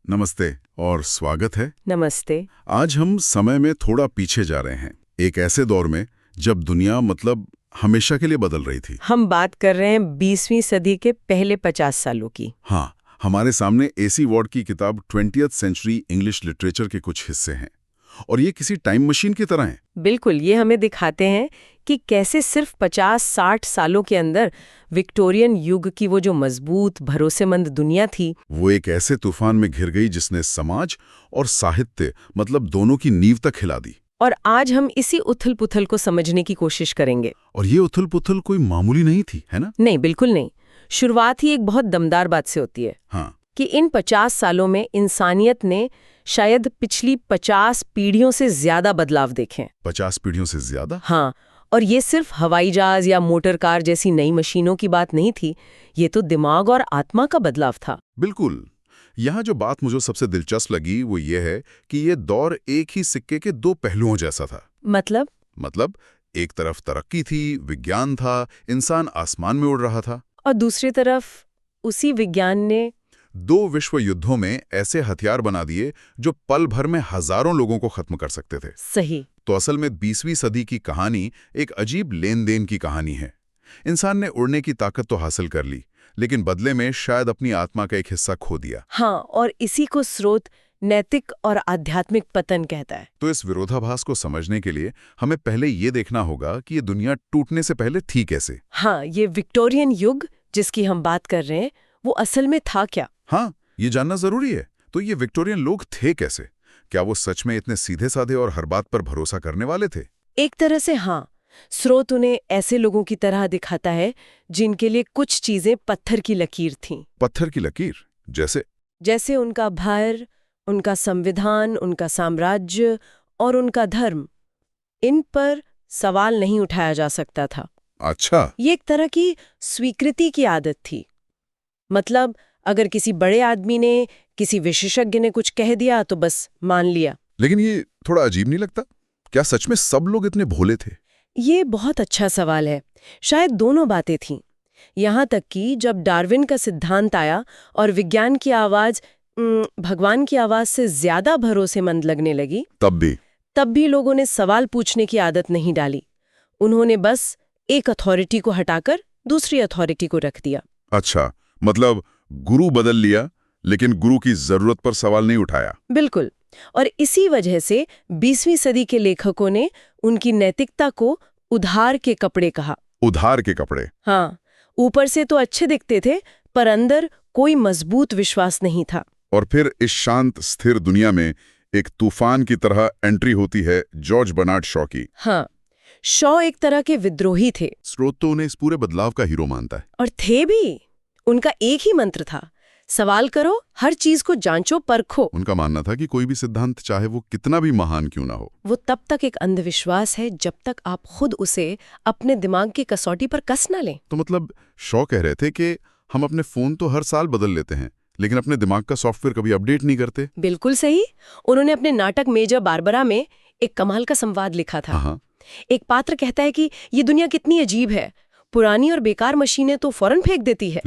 नमस्ते और स्वागत है। नमस्ते। आज हम समय में थोड़ा पीछे जा रहे हैं, एक ऐसे दौर में जब दुनिया हमेशा के लिए बदल रही थी। हम बात कर रहे हैं 20वीं सदी के पहले 50 सालों की। हाँ, हमारे सामने एसी वॉर्ड की किताब 20th सेंचुरी इंग्लिश लिटरेचर के कुछ हिस्से हैं और ये किसी टाइम मशीन की तरह हैं। बिल्कुल, ये हमें दिखाते हैं कि कैसे सिर्फ 50-60 सालों के अंदर विक्टोरियन युग की वो जो मजबूत भरोसेमंद दुनिया थी, वो एक ऐसे तूफान में घिर गई जिसने समाज और साहित्य दोनों की नींव तक हिला दी। और आज हम इसी उथल-पुथल को समझने की कोशिश करेंगे। और ये उथल-पुथल कोई मामूली नहीं थी, है ना? नहीं, बिल्कुल नहीं। शुरुआत ही एक बहुत दमदार बात से होती है। हाँ। कि इन 50 सालों में इंसानियत ने शायद पिछली 50 पीढ़ियों से ज्यादा बदलाव देखे। 50 पीढ़ियों से ज्यादा? हाँ, और ये सिर्फ हवाई जहाज या मोटर कार जैसी नई मशीनों की बात नहीं थी, ये तो दिमाग और आत्मा का बदलाव था। बिल्कुल। यहाँ जो बात मुझे सबसे दिलचस्प लगी वो ये है कि ये दौर एक ही सिक्के के दो पहलुओं जैसा था। मतलब एक तरफ तरक्की थी, विज्ञान था, इंसान आसमान में उड़ रहा था, और दूसरी तरफ उसी विज्ञान ने 2 विश्व युद्धों में ऐसे हथियार बना दिए जो पल भर में हजारों लोगों को खत्म कर सकते थे। सही। तो असल में 20वीं सदी की कहानी एक अजीब लेन देन की कहानी है। इंसान ने उड़ने की ताकत तो हासिल कर ली, लेकिन बदले में शायद अपनी आत्मा का एक हिस्सा खो दिया। हाँ, और इसी को स्रोत नैतिक और आध्यात्मिक पतन कहता है। तो इस विरोधाभास को समझने के लिए हमें पहले ये देखना होगा कि ये दुनिया टूटने से पहले थी कैसे। हाँ, ये विक्टोरियन युग जिसकी हम बात कर रहे हैं वो असल में था क्या? हाँ, ये जानना जरूरी है। तो ये विक्टोरियन लोग थे कैसे? क्या वो सच में इतने सीधे साधे और हर बात पर भरोसा करने वाले थे? एक तरह से हाँ। स्रोत उन्हें ऐसे लोगों की तरह दिखाता है जिनके लिए कुछ चीजें पत्थर की लकीर थीं। पत्थर की लकीर? जैसे उनका भर, उनका संविधान, उनका साम्राज्य और उनका धर्म, इन पर सवाल नहीं उठाया जा सकता था। अच्छा। ये एक तरह की स्वीकृति की आदत थी। मतलब अगर किसी बड़े आदमी ने, किसी विशेषज्ञ ने कुछ कह दिया तो बस मान लिया। लेकिन ये थोड़ा अजीब नहीं लगता? क्या सच में सब लोग इतने भोले थे? ये बहुत अच्छा सवाल है। शायद दोनों बातें थीं। यहाँ तक कि जब डार्विन का सिद्धांत आया और विज्ञान की आवाज भगवान की आवाज से ज्यादा भरोसेमंद लगने लगी, तब भी लोगों ने सवाल पूछने की आदत नहीं डाली। उन्होंने बस एक अथॉरिटी को हटाकर दूसरी अथॉरिटी को रख दिया। अच्छा, मतलब गुरु बदल लिया लेकिन गुरु की जरूरत पर सवाल नहीं उठाया। बिल्कुल। और इसी वजह से 20वीं सदी के लेखकों ने उनकी नैतिकता को उधार के कपड़े कहा। उधार के कपड़े? हाँ, ऊपर से तो अच्छे दिखते थे पर अंदर कोई मजबूत विश्वास नहीं था। और फिर इस शांत स्थिर दुनिया में एक तूफान की तरह एंट्री होती है जॉर्ज बर्नार्ड शॉ की। हाँ, शॉ एक तरह के विद्रोही थे। स्रोत तो उन्हें इस पूरे बदलाव का हीरो मानता है। और थे भी। उनका एक ही मंत्र था, सवाल करो, हर चीज को जांचो परखो। उनका मानना था कि कोई भी सिद्धांत चाहे वो कितना भी महान क्यों ना हो, वो तब तक एक अंधविश्वास है जब तक आप खुद उसे अपने दिमाग की कसौटी पर कस ना लें। तो मतलब शॉ कह रहे थे कि हम अपने फोन तो हर साल बदल लेते हैं लेकिन अपने दिमाग का सॉफ्टवेयर कभी अपडेट नहीं करते। बिल्कुल सही। उन्होंने अपने नाटक मेजर बारबरा में एक कमाल का संवाद लिखा था। हाँ। एक पात्र कहता है कि ये दुनिया कितनी अजीब है, पुरानी और बेकार मशीनें तो फौरन फेंक देती है,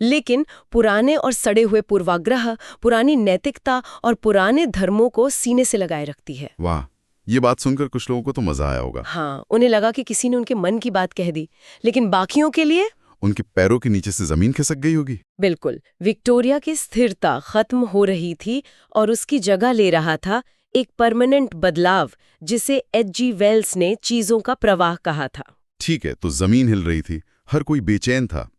लेकिन पुराने और सड़े हुए पूर्वाग्रह, पुरानी नैतिकता और पुराने धर्मों को सीने से लगाए रखती है। वाह, ये बात सुनकर कुछ लोगों को तो मजा आया होगा। हाँ, उन्हें लगा कि किसी ने उनके मन की बात कह दी, लेकिन बाकियों के लिए उनके पैरों के नीचे से जमीन खिसक गई होगी। बिल्कुल। विक्टोरिया की स्थिरता खत्म हो रही थी और उसकी जगह ले रहा था एक परमानेंट बदलाव, जिसे H.G. वेल्स ने चीजों का प्रवाह कहा था। ठीक है, तो जमीन हिल रही थी, हर कोई बेचैन था।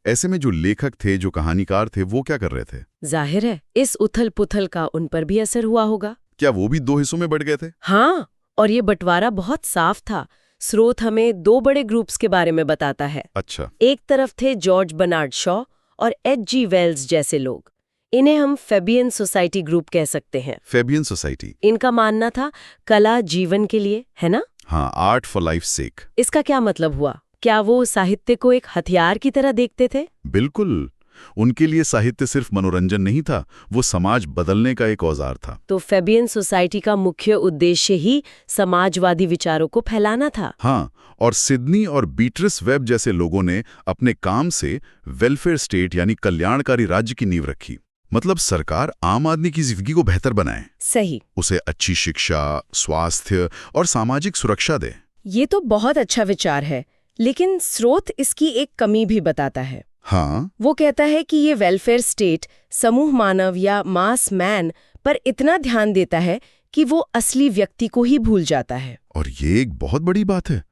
ऐसे में जो लेखक थे, जो कहानीकार थे, वो क्या कर रहे थे? जाहिर है इस उथल पुथल का उन पर भी असर हुआ होगा। क्या वो भी 2 हिस्सों में बढ़ गए थे? हाँ, और ये बंटवारा बहुत साफ था। स्रोत हमें 2 बड़े ग्रुप्स के बारे में बताता है। अच्छा। एक तरफ थे जॉर्ज बर्नार्ड शॉ और H.G. वेल्स जैसे लोग। इन्हें हम फेबियन सोसाइटी ग्रुप कह सकते हैं। Fabian society? इनका मानना था कला जीवन के लिए, है ना? हाँ, आर्ट फॉर लाइफ सेक। इसका क्या मतलब हुआ? क्या वो साहित्य को एक हथियार की तरह देखते थे? बिल्कुल। उनके लिए साहित्य सिर्फ मनोरंजन नहीं था, वो समाज बदलने का एक औजार था। तो फेबियन सोसाइटी का मुख्य उद्देश्य ही समाजवादी विचारों को फैलाना था। हाँ, और सिडनी और बीट्रिस वेब जैसे लोगों ने अपने काम से वेलफेयर स्टेट यानी कल्याणकारी राज्य की नींव रखी। मतलब सरकार आम आदमी की जिंदगी को बेहतर बनाए, सही। उसे अच्छी शिक्षा, स्वास्थ्य और सामाजिक सुरक्षा दे। ये तो बहुत अच्छा विचार है, लेकिन स्रोत इसकी एक कमी भी बताता है। हाँ, वो कहता है कि ये वेलफेयर स्टेट समूह मानव या मास मैन पर इतना ध्यान देता है कि वो असली व्यक्ति को ही भूल जाता है। और ये एक बहुत बड़ी बात है।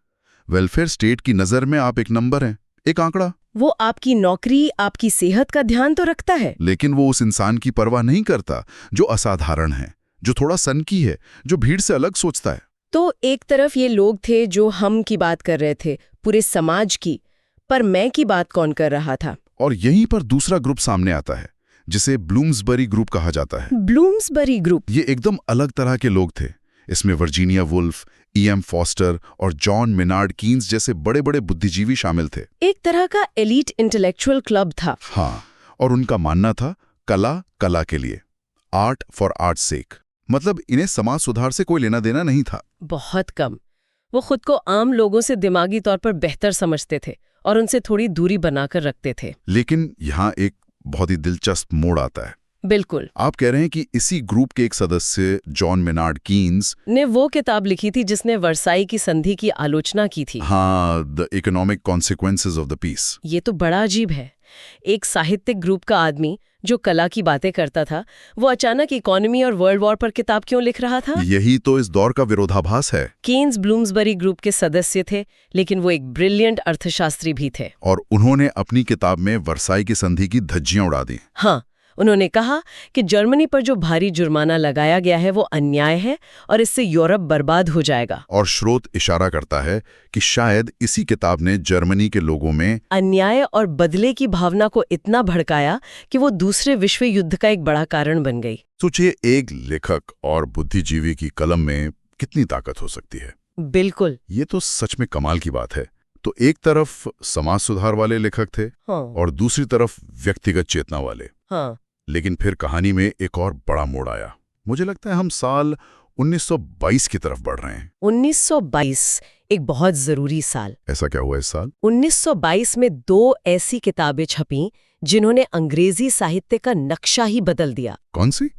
वेलफेयर स्टेट की नजर में आप एक नंबर हैं, एक आंकड़ा। वो आपकी नौकरी, आपकी सेहत का ध्यान तो रखता है, लेकिन वो उस इंसान की परवाह नहीं करता जो असाधारण है, जो थोड़ा सनकी है, जो भीड़ से अलग सोचता है। तो एक तरफ ये लोग थे जो हम की बात कर रहे थे, पूरे समाज की, पर मैं की बात कौन कर रहा था? और यहीं पर दूसरा ग्रुप सामने आता है, जिसे ब्लूम्सबरी ग्रुप कहा जाता है। Bloomsbury group? ये एकदम अलग तरह के लोग थे। इसमें वर्जीनिया वुल्फ, E.M. फॉस्टर और जॉन मेनार्ड कीन्स जैसे बड़े-बड़े बुद्धिजीवी शामिल थे। एक तरह का एलीट इंटेलेक्चुअल क्लब था। हाँ, और उनका मानना था कला कला के लिए, आर्ट फॉर आर्ट सेक। मतलब इन्हें समाज सुधार से कोई लेना देना नहीं था। बहुत कम। वो खुद को आम लोगों से दिमागी तौर पर बेहतर समझते थे और उनसे थोड़ी दूरी बनाकर रखते थे। लेकिन यहाँ एक बहुत ही दिलचस्प मोड़ आता है। बिल्कुल। आप कह रहे हैं कि इसी ग्रुप के एक सदस्य जॉन मेनार्ड कीन्स ने वो किताब लिखी थी जिसने वर्साई की संधि की आलोचना की थी। हाँ, the economic consequences of the peace. ये तो बड़ा अजीब है। एक साहित्यिक ग्रुप का आदमी जो कला की बातें करता था, वो अचानक इकोनॉमी और वर्ल्ड वॉर पर किताब क्यों लिख रहा था? यही तो इस दौर का विरोधाभास है। कीन्स ब्लूम्सबरी ग्रुप के सदस्य थे, लेकिन वो एक ब्रिलियंट अर्थशास्त्री भी थे। और उन्होंने अपनी किताब में वर्साई की संधि की धज्जियां उड़ा दी। हाँ, उन्होंने कहा कि जर्मनी पर जो भारी जुर्माना लगाया गया है वो अन्याय है और इससे यूरोप बर्बाद हो जाएगा। और स्रोत इशारा करता है कि शायद इसी किताब ने जर्मनी के लोगों में अन्याय और बदले की भावना को इतना भड़काया कि वो दूसरे विश्व युद्ध का एक बड़ा कारण बन गई। सोचिए, एक लेखक और बुद्धिजीवी की कलम में कितनी ताकत हो सकती है। बिल्कुल। ये तो सच में कमाल की बात है। तो एक तरफ समाज सुधार वाले लेखक थे, हाँ। और दूसरी तरफ व्यक्तिगत चेतना वाले। हाँ। लेकिन फिर कहानी में एक और बड़ा मोड़ आया। मुझे लगता है हम साल 1922 की तरफ बढ़ रहे हैं। 1922 एक बहुत जरूरी साल। ऐसा क्या हुआ इस साल? 1922 में 2 ऐसी किताबें छपीं जिन्होंने अंग्रेजी साहित्य का नक्शा ही बदल दिया। कौन सी?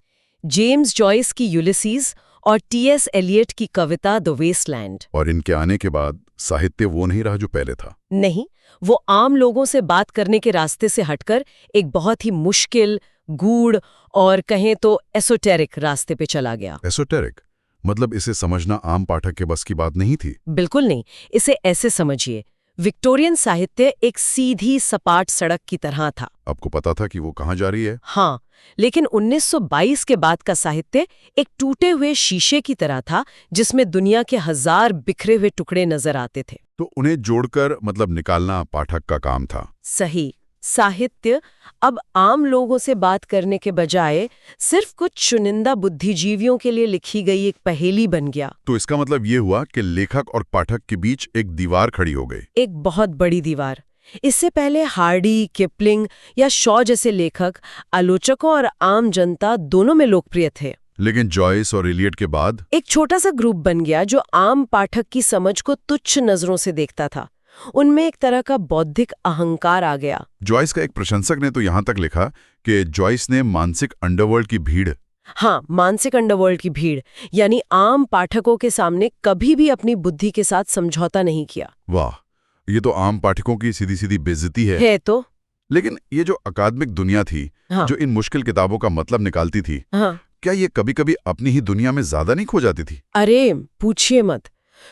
जेम्स जॉयस की यूलिसीज और T.S. एलियट की कविता द वेस्टलैंड। और इनके आने के बाद साहित्य वो नहीं रहा जो पहले था। नहीं, वो आम लोगों से बात करने के रास्ते से हटकर एक बहुत ही मुश्किल, गूढ़ और कहें तो एसोटेरिक रास्ते पे चला गया। एसोटेरिक मतलब इसे समझना आम पाठक के बस की बात नहीं थी। बिल्कुल नहीं। इसे ऐसे समझिए, विक्टोरियन साहित्य एक सीधी सपाट सड़क की तरह था। आपको पता था कि वो कहाँ जा रही है? हाँ, लेकिन 1922 के बाद का साहित्य एक टूटे हुए शीशे की तरह था जिसमें दुनिया के 1000 बिखरे हुए टुकड़े नजर आते थे। तो उन्हें जोड़कर मतलब निकालना पाठक का काम था। सही। साहित्य अब आम लोगों से बात करने के बजाय सिर्फ कुछ चुनिंदा बुद्धिजीवियों के लिए लिखी गई एक पहेली बन गया। तो इसका मतलब ये हुआ कि लेखक और पाठक के बीच एक दीवार खड़ी हो गई। एक बहुत बड़ी दीवार। इससे पहले हार्डी, किपलिंग या शॉ जैसे लेखक आलोचकों और आम जनता दोनों में लोकप्रिय थे। लेकिन जॉयस और एलियट के बाद एक छोटा सा ग्रुप बन गया जो आम पाठक की समझ को तुच्छ नजरों से देखता था। उनमें एक तरह का बौद्धिक अहंकार आ गया। जॉयस का एक प्रशंसक ने तो यहाँ तक लिखा कि जॉयस ने मानसिक अंडरवर्ल्ड की भीड़, हाँ, मानसिक अंडरवर्ल्ड की भीड़, यानी आम पाठकों के सामने कभी भी अपनी बुद्धि के साथ समझौता नहीं किया। वाह, ये तो आम पाठकों की सीधी सीधी बेइज्जती है। तो लेकिन ये जो अकादमिक दुनिया थी, हाँ। जो इन मुश्किल किताबों का मतलब निकालती थी, हाँ। क्या ये कभी-कभी अपनी ही दुनिया में ज्यादा नहीं खो जाती थी? अरे पूछिए मत।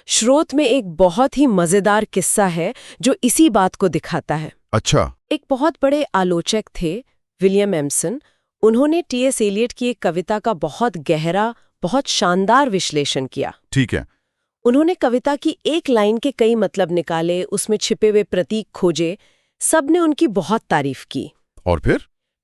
स्रोत में एक बहुत ही मजेदार किस्सा है जो इसी बात को दिखाता है। अच्छा। एक बहुत बड़े आलोचक थे, विलियम एम्सन। उन्होंने T.S. एलियट की एक कविता का बहुत गहरा, बहुत शानदार विश्लेषण किया। ठीक है। उन्होंने कविता की एक लाइन के कई मतलब निकाले, उसमें छिपे हुए प्रतीक खोजे। सबने उनकी बहुत तारीफ की। और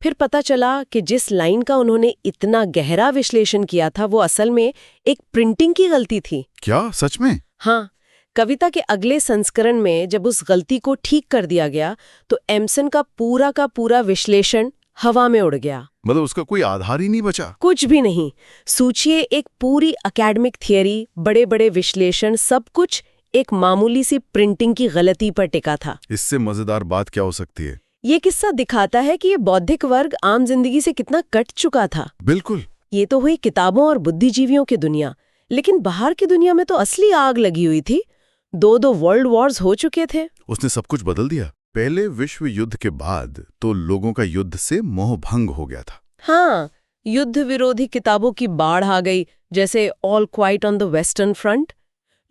फिर पता चला कि जिस लाइन का उन्होंने इतना गहरा विश्लेषण किया था वो असल में एक प्रिंटिंग की गलती थी। क्या सच में? हाँ, कविता के अगले संस्करण में जब उस गलती को ठीक कर दिया गया तो एम्सन का पूरा विश्लेषण हवा में उड़ गया। मतलब उसका कोई आधार ही नहीं बचा? कुछ भी नहीं। सोचिए, एक पूरी एकेडमिक थियरी, बड़े बड़े विश्लेषण, सब कुछ एक मामूली सी प्रिंटिंग की गलती पर टिका था। इससे मजेदार बात क्या हो सकती है? ये किस्सा दिखाता है कि ये बौद्धिक वर्ग आम जिंदगी से कितना कट चुका था। बिल्कुल। ये तो हुई किताबों और बुद्धिजीवियों की दुनिया, लेकिन बाहर की दुनिया में तो असली आग लगी हुई थी। 2 वर्ल्ड वॉर्स हो चुके थे। उसने सब कुछ बदल दिया। पहले विश्व युद्ध के बाद तो लोगों का युद्ध से मोह भंग हो गया था। हाँ, युद्ध विरोधी किताबों की बाढ़ आ गई, जैसे all quite on the western front.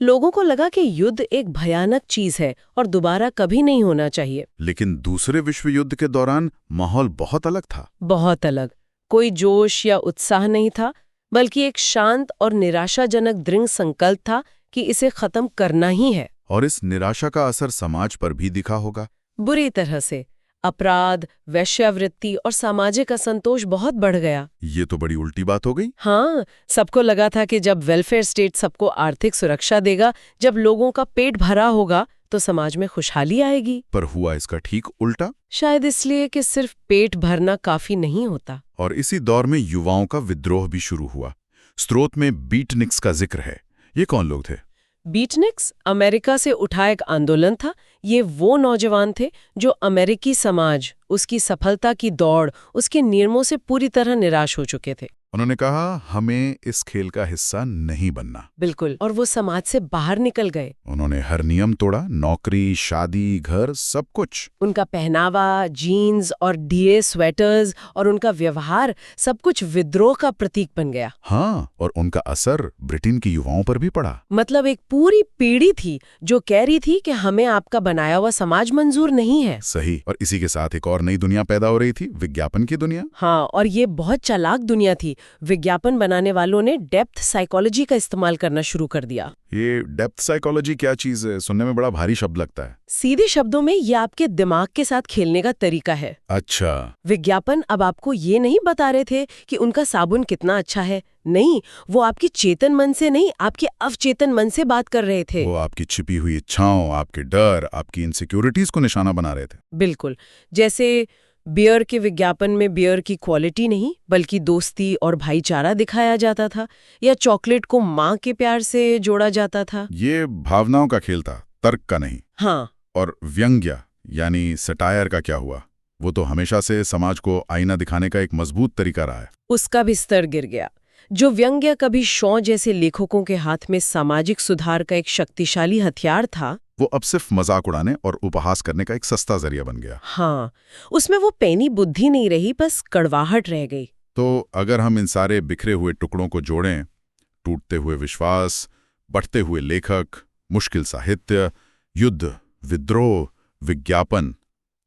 लोगों को लगा कि युद्ध एक भयानक चीज है और दोबारा कभी नहीं होना चाहिए। लेकिन दूसरे विश्व युद्ध के दौरान माहौल बहुत अलग था। बहुत अलग। कोई जोश या उत्साह नहीं था, बल्कि एक शांत और निराशाजनक दृढ़ संकल्प था कि इसे खत्म करना ही है। और इस निराशा का असर समाज पर भी दिखा होगा। बुरी तरह से। अपराध, वेश्यावृत्ति और सामाजिक असंतोष बहुत बढ़ गया। ये तो बड़ी उल्टी बात हो गई। हाँ, सबको लगा था कि जब वेलफेयर स्टेट सबको आर्थिक सुरक्षा देगा, जब लोगों का पेट भरा होगा, तो समाज में खुशहाली आएगी। पर हुआ इसका ठीक उल्टा। शायद इसलिए कि सिर्फ पेट भरना काफी नहीं होता। और इसी दौर में युवाओं का विद्रोह भी शुरू हुआ। स्रोत में बीटनिक्स का जिक्र है। ये कौन लोग थे? बीटनिक्स अमेरिका से उठा एक आंदोलन था। ये वो नौजवान थे जो अमेरिकी समाज, उसकी सफलता की दौड़, उसके नियमों से पूरी तरह निराश हो चुके थे। उन्होंने कहा, हमें इस खेल का हिस्सा नहीं बनना। बिल्कुल। और वो समाज से बाहर निकल गए। उन्होंने हर नियम तोड़ा, नौकरी, शादी, घर, सब कुछ। उनका पहनावा, जीन्स और डीए स्वेटर्स और उनका व्यवहार, सब कुछ विद्रोह का प्रतीक बन गया। हाँ, और उनका असर ब्रिटेन की युवाओं पर भी पड़ा। मतलब एक पूरी पीढ़ी थी जो कह रही थी कि हमें आपका बनाया हुआ समाज मंजूर नहीं है। सही। और इसी के साथ एक और नई दुनिया पैदा हो रही थी, विज्ञापन की दुनिया। हाँ, और ये बहुत चालाक दुनिया थी। विज्ञापन बनाने वालों ने डेप्थ साइकोलॉजी का इस्तेमाल करना शुरू कर दिया। ये डेप्थ साइकोलॉजी क्या चीज है? सुनने में बड़ा भारी शब्द लगता है। सीधे शब्दों में ये आपके दिमाग के साथ खेलने का तरीका है। अच्छा। विज्ञापन अब आपको ये नहीं बता रहे थे कि उनका साबुन कितना अच्छा है। नहीं, वो आपकी चेतन मन से नहीं, आपके अवचेतन मन से बात कर रहे थे। वो आपकी छिपी हुई इच्छाओं, आपके डर, आपकी इनसिक्योरिटीज को निशाना बना रहे थे। बिल्कुल। जैसे बियर के विज्ञापन में बियर की क्वालिटी नहीं, बल्कि दोस्ती और भाईचारा दिखाया जाता था, या चॉकलेट को माँ के प्यार से जोड़ा जाता था। ये भावनाओं का खेल था, तर्क का नहीं। हाँ। और व्यंग्य यानी सटायर का क्या हुआ? वो तो हमेशा से समाज को आईना दिखाने का एक मजबूत तरीका रहा है। उसका भी स्तर गिर गया। जो व्यंग्य कभी शॉ जैसे लेखकों के हाथ में सामाजिक सुधार का एक शक्तिशाली हथियार था, वो अब सिर्फ मजाक उड़ाने और उपहास करने का एक सस्ता जरिया बन गया। हाँ, उसमें वो पैनी बुद्धि नहीं रही, बस कड़वाहट रह गई। तो अगर हम इन सारे बिखरे हुए टुकड़ों को जोड़ें, टूटते हुए विश्वास, बढ़ते हुए लेखक, मुश्किल साहित्य, युद्ध, विद्रोह, विज्ञापन,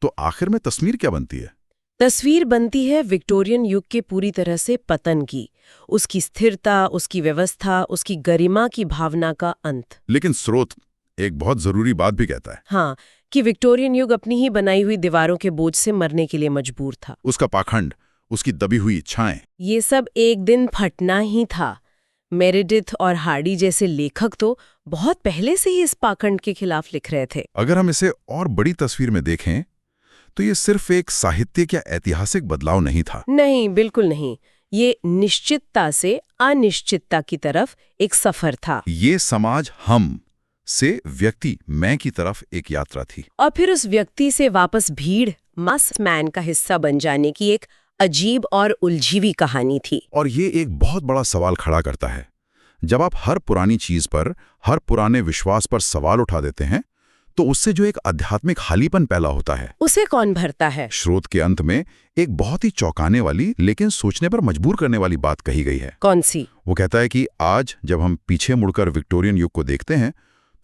तो आखिर में तस्वीर क्या बनती है? तस्वीर बनती है विक्टोरियन युग के पूरी तरह से पतन की, उसकी स्थिरता, उसकी व्यवस्था, उसकी गरिमा की भावना का अंत। लेकिन स्रोत एक बहुत जरूरी बात भी कहता है। हाँ, कि विक्टोरियन युग अपनी ही बनाई हुई दीवारों के बोझ से मरने के लिए मजबूर था। उसका पाखंड, उसकी दबी हुई इच्छाएं, ये सब एक दिन फटना ही था। मेरेडिथ और हार्डी जैसे लेखक तो बहुत पहले से ही इस पाखंड के खिलाफ लिख रहे थे। अगर हम इसे और बड़ी तस्वीर में देखें तो ये सिर्फ एक साहित्यिक या ऐतिहासिक बदलाव नहीं था। नहीं, बिल्कुल नहीं। ये निश्चितता से अनिश्चितता की तरफ एक सफर था। ये समाज हम से व्यक्ति मैं की तरफ एक यात्रा थी। और फिर उस व्यक्ति से वापस भीड़, मास मैन का हिस्सा बन जाने की एक अजीब और उलझी हुई कहानी थी। और ये एक बहुत बड़ा सवाल खड़ा करता है। जब आप हर पुरानी चीज पर, हर पुराने विश्वास पर सवाल उठा देते हैं, तो उससे जो एक आध्यात्मिक खालीपन पैदा होता है, उसे कौन भरता है? स्रोत के अंत में एक बहुत ही चौंकाने वाली लेकिन सोचने पर मजबूर करने वाली बात कही गई है। कौन सी? वो कहता है कि आज जब हम पीछे मुड़कर विक्टोरियन युग को देखते हैं,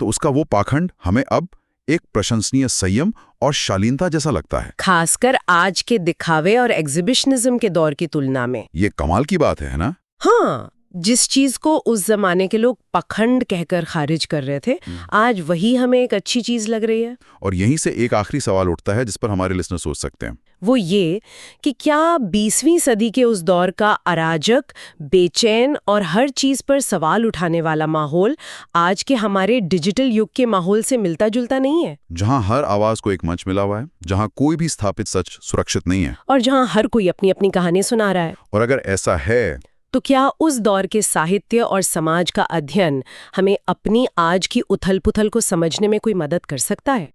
तो उसका वो पाखंड हमें अब एक प्रशंसनीय संयम और शालीनता जैसा लगता है, खासकर आज के दिखावे और एग्जिबिशनिज्म के दौर की तुलना में। ये कमाल की बात है ना? हाँ, जिस चीज को उस जमाने के लोग पखंड कहकर खारिज कर रहे थे, आज वही हमें एक अच्छी चीज लग रही है। और यहीं से एक आखिरी सवाल उठता है जिस पर हमारे लिसनर सोच सकते हैं। वो ये कि क्या 20वीं सदी के उस दौर का अराजक, बेचैन और हर चीज पर सवाल उठाने वाला माहौल आज के हमारे डिजिटल युग के माहौल से मिलता जुलता नहीं है? जहां हर आवाज को एक मंच मिला हुआ है, जहां कोई भी स्थापित सच सुरक्षित नहीं है, और जहां हर कोई अपनी अपनी कहानी सुना रहा है। और अगर ऐसा है, तो क्या उस दौर के साहित्य और समाज का अध्ययन हमें अपनी आज की उथल-पुथल को समझने में कोई मदद कर सकता है?